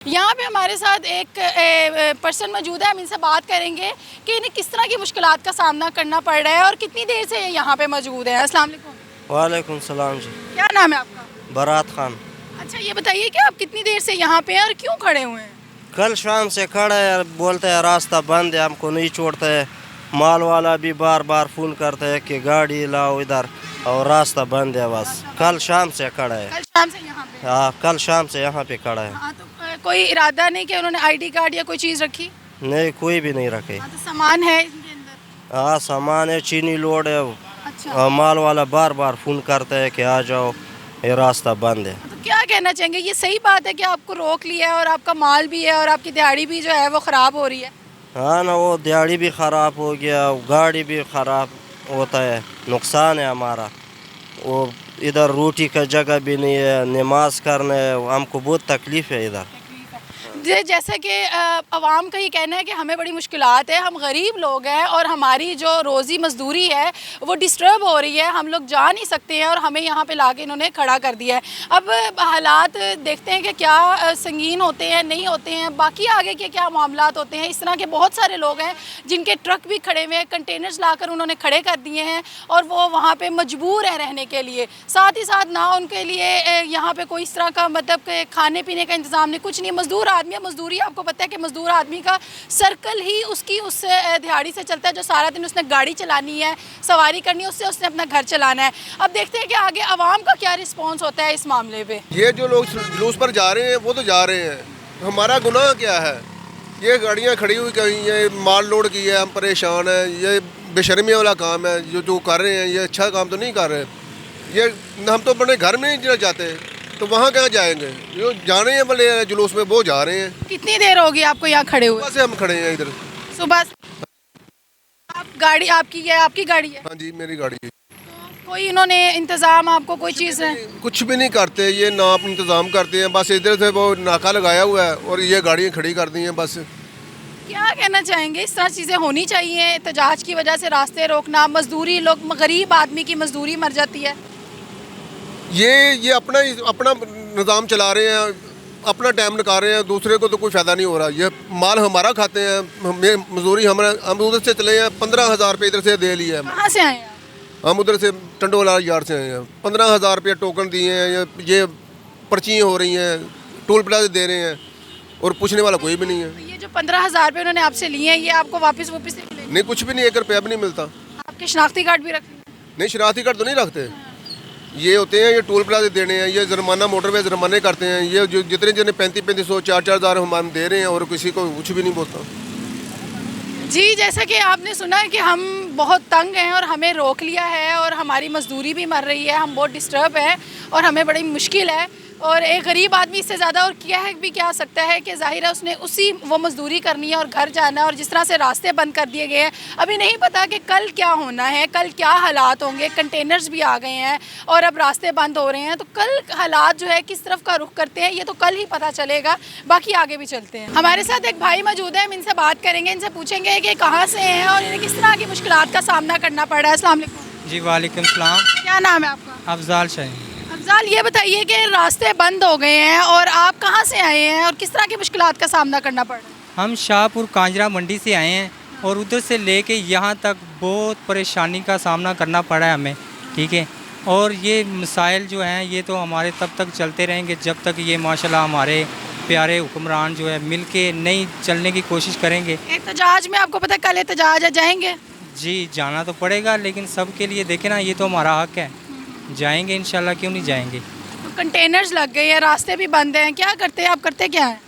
यहाँ पे हमारे साथ एक पर्सन मौजूद है। हम इनसे बात करेंगे कि इन्हें किस तरह की मुश्किलात का सामना करना पड़ रहा है और कितनी देर से ये यहाँ पे मौजूद है। अस्सलाम वालेकुम। वालेकुम सलाम जी। क्या नाम है आपका? बारात खान। अच्छा, ये बताइए कि आप कितनी देर से यहाँ पे हैं और क्यों खड़े हुए हैं? कल शाम से खड़ा है, बोलते हैं रास्ता बंद है, हमको नहीं छोड़ता है। माल वाला भी बार बार फ़ोन करता है कि गाड़ी लाओ इधर, और रास्ता बंद है। बस कल शाम से खड़ा है। कल शाम से यहाँ पे? हाँ, कल शाम से यहाँ पे खड़ा है। हाँ, तो कोई इरादा नहीं कि उन्होंने आईडी कार्ड या कोई चीज़ रखी? नहीं, कोई भी नहीं रखे। हाँ, तो सामान है इनके अंदर? हाँ, सामान है, चीनी लोड है। अच्छा, माल वाला बार बार फ़ोन करता है कि आ जाओ, ये रास्ता बंद है। तो क्या कहना चाहेंगे? ये सही बात है कि आपको रोक लिया है और आपका माल भी है और आपकी दिहाड़ी भी जो है वो ख़राब हो रही है? हाँ ना, वो दिहाड़ी भी ख़राब हो गया, गाड़ी भी ख़राब होता है, नुकसान है हमारा। वो इधर रोटी का जगह भी नहीं है, नमाज करने हमको बहुत तकलीफ़ है इधर। जैसा कि अवाम का ये कहना है कि हमें बड़ी मुश्किलात है, हम गरीब लोग हैं और हमारी जो रोज़ी मजदूरी है वो डिस्टर्ब हो रही है, हम लोग जा नहीं सकते हैं और हमें यहाँ पे लाके इन्होंने खड़ा कर दिया है। अब हालात देखते हैं कि क्या संगीन होते हैं, नहीं होते हैं, बाकी आगे के क्या मामलात होते हैं। इस तरह के बहुत सारे लोग हैं जिनके ट्रक भी खड़े हुए हैं, कंटेनर्स लाकर उन्होंने खड़े कर दिए हैं और वो वहाँ पर मजबूर है रहने के लिए। साथ ही साथ ना उनके लिए यहाँ पर कोई इस तरह का मतलब कि खाने पीने का इंतज़ाम नहीं, कुछ नहीं। मजदूर आदमी, मजदूरी आपको पता है कि मजदूर आदमी का सर्कल ही उसकी उस दिहाड़ी से चलता है जो सारा दिन उसने गाड़ी चलानी है, सवारी करनी है, उससे उसने अपना घर चलाना है। अब देखते हैं कि आगे आवाम का क्या रिस्पांस होता है इस मामले पे। ये जो लोग जुलूस पर जा रहे हैं वो तो जा रहे हैं, हमारा गुनाह क्या है? ये गाड़ियाँ खड़ी हुई कहीं, ये माल लोड की है, हम परेशान हैं। ये बेशर्मी वाला काम है जो कर रहे हैं, ये अच्छा काम तो नहीं कर रहे। ये हम तो अपने घर में नहीं जाते, तो वहाँ कहाँ जाएंगे? जो जा रहे हैं बोले जुलूस में, वो जा रहे हैं। कितनी देर होगी आपको यहाँ खड़े हुए? सुबह से हम खड़े हैं इधर। सुबह से? आप गाड़ी आपकी है? आपकी गाड़ी है? हाँ जी, मेरी गाड़ी है। तो कोई इन्होंने इंतज़ाम आपको कोई चीज़ है? कुछ भी नहीं करते, ये ना आप इंतज़ाम करते हैं, बस इधर से वो नाका लगाया हुआ है और ये गाड़ियाँ खड़ी कर दी हैं बस। क्या कहना चाहेंगे? इस तरह चीज़ें होनी चाहिए? एहतजाज की वजह से रास्ते रोकना, मजदूरी, लोग गरीब आदमी की मजदूरी मर जाती है। ये अपना निज़ाम चला रहे हैं, अपना टाइम निकाल रहे हैं, दूसरे को तो कोई फ़ायदा नहीं हो रहा। ये माल हमारा खाते हैं, हमें मजदूरी हम उधर से चले हैं, 15,000 रुपये इधर से दे लिए हैं। कहाँ से आए हैं? हम उधर से टंडोला यार्ड से आए हैं, 15,000 रुपये टोकन दिए हैं। ये पर्चियाँ हो रही हैं, टोल प्लाजा दे रहे हैं और पूछने वाला कोई भी नहीं है। तो ये जो 15,000 रुपये उन्होंने आपसे लिए हैं, ये आपको वापस नहीं मिलेंगे? नहीं, कुछ भी नहीं, 1 रुपया भी नहीं मिलता। आपके शनाख्ती कार्ड भी रख लिए? नहीं, शनाख्ती कार्ड तो नहीं रखते। ये होते हैं, ये टोल प्लाजे देने हैं, ये जुर्माना मोटरवे जुर्माने करते हैं। ये जो जितने 3500 4,000 हम दे रहे हैं और किसी को कुछ भी नहीं बोलता। जी, जैसा कि आपने सुना कि हम बहुत तंग हैं और हमें रोक लिया है और हमारी मजदूरी भी मर रही है, हम बहुत डिस्टर्ब हैं और हमें बड़ी मुश्किल है। और एक गरीब आदमी इससे ज़्यादा और क्या है भी क्या सकता है कि ज़ाहिर है उसने वो मजदूरी करनी है और घर जाना है। और जिस तरह से रास्ते बंद कर दिए गए हैं, अभी नहीं पता कि कल क्या होना है, कल क्या हालात होंगे। कंटेनर्स भी आ गए हैं और अब रास्ते बंद हो रहे हैं, तो कल हालात जो है किस तरफ का रुख करते हैं ये तो कल ही पता चलेगा। बाकी आगे भी चलते हैं। हमारे साथ एक भाई मौजूद है, हम इनसे बात करेंगे, इनसे पूछेंगे कि कहाँ से हैं और इन्हें किस तरह की मुश्किलात का सामना करना पड़ रहा है। अस्सलाम वालेकुम। जी वालेकुम सलाम। क्या नाम है आपका? अफजाल शाही। अफजाल, ये बताइए कि रास्ते बंद हो गए हैं और आप कहाँ से आए हैं और किस तरह की मुश्किलात का सामना करना पड़ रहा है? हम शाहपुर कांजरा मंडी से आए हैं और उधर से लेके यहाँ तक बहुत परेशानी का सामना करना पड़ा है हमें, ठीक है। और ये मसाइल जो हैं ये तो हमारे तब तक चलते रहेंगे जब तक ये माशाल्लाह हमारे प्यारे हुक्मरान जो है मिल के नहीं चलने की कोशिश करेंगे। एहतजाज में आपको पता है कल एहतजाज है, जाएंगे? जी, जाना तो पड़ेगा, लेकिन सब के लिए देखें ना, ये तो हमारा हक है, जाएंगे इंशाल्लाह, क्यों नहीं जाएंगे। तो कंटेनर्स लग गए हैं, रास्ते भी बंद हैं, क्या करते हैं आप? करते क्या हैं?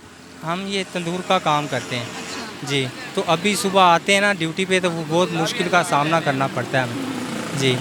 हम ये तंदूर का काम करते हैं जी। तो अभी सुबह आते हैं ना ड्यूटी पे, तो वो बहुत मुश्किल का सामना करना पड़ता है हमें जी।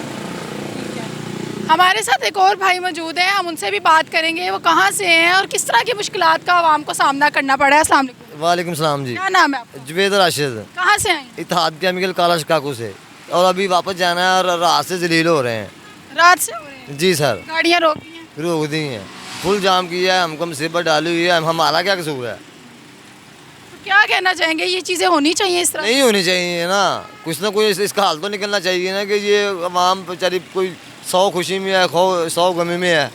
हमारे साथ एक और भाई मौजूद हैं, हम उनसे भी बात करेंगे वो कहाँ से हैं और किस तरह की मुश्किलात का आवाम को सामना करना पड़ा है। अस्सलाम वालेकुम। वालेकुम सलाम जी। क्या नाम है आपका? जुवेद राशिद, कहाँ से आए? इत्तेहाद केमिकल काला शिकागो से, और अभी वापस जाना है और रात से जलील हो रहे हैं। रात से हो रहे हैं? जी सर, गाड़ियाँ रोक दी हैं? रोक दी हैं, फुल जाम किया है, हमको मुसीबत डाली हुई है, हमारा क्या कसूर है? तो क्या कहना चाहेंगे, ये चीज़ें होनी चाहिए इस तरह? नहीं होनी चाहिए ना, कुछ ना कुछ इसका हल तो निकलना चाहिए ना, कि ये आवाम बेचारी कोई 100 खुशी में है, 100 गमी में है,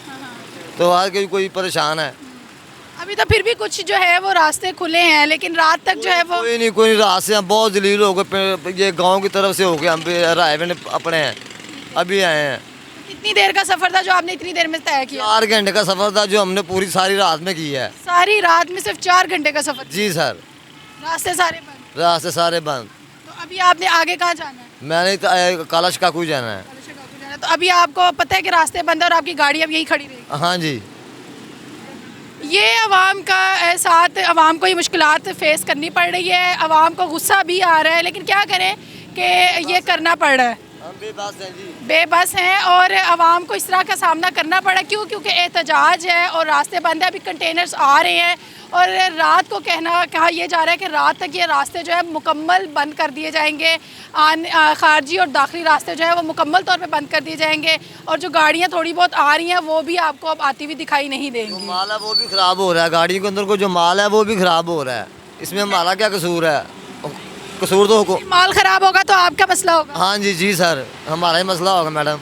तो हर कोई परेशान है। अभी तो फिर भी कुछ जो है वो रास्ते खुले हैं, लेकिन रात तक जो है वो कोई नहीं रात से हम बहुत जलील हो गए, ये गांव की तरफ से हो गए, हम भी राय में अपने हैं, अभी आए हैं। कितनी देर का सफ़र था जो आपने इतनी देर में तय किया? 4 घंटे का सफ़र था जो हमने पूरी सारी रात में की है। सारी रात में सिर्फ 4 घंटे का सफ़र? जी सर। रास्ते सारे बंद? रास्ते सारे बंद। तो अभी आपने आगे कहाँ जाना है? मैंने तो कालश काकू जाना है। तो अभी आपको पता है कि रास्ते बंद है और आपकी गाड़ी अब यहीं खड़ी रहेगी? हाँ जी। ये अवाम का साथ, अवाम को ये मुश्किलात फेस करनी पड़ रही है, अवाम को गुस्सा भी आ रहा है, लेकिन क्या करें कि ये करना पड़ रहा है। हम बेबस हैं जी। बेबस हैं और अवाम को इस तरह का सामना करना पड़ा। क्यों? क्योंकि एहतजाज है और रास्ते बंद है। अभी कंटेनर्स आ रहे हैं और रात को कहा यह जा रहा है कि रात तक ये रास्ते जो है मुकम्मल बंद कर दिए जाएंगे। खारजी और दाखिली रास्ते जो है वो मुकम्मल तौर पे बंद कर दिए जाएंगे और जो गाड़ियाँ थोड़ी बहुत आ रही हैं वो भी आपको अब आती हुई दिखाई नहीं जो देंगी। माल है वो भी ख़राब हो रहा है, गाड़ी के अंदर को जो माल है वो भी ख़राब हो रहा है। इसमें हमारा क्या कसूर है? कसूर तो माल ख़राब होगा तो आपका मसला होगा। हाँ जी जी सर, हमारा ही मसला होगा मैडम।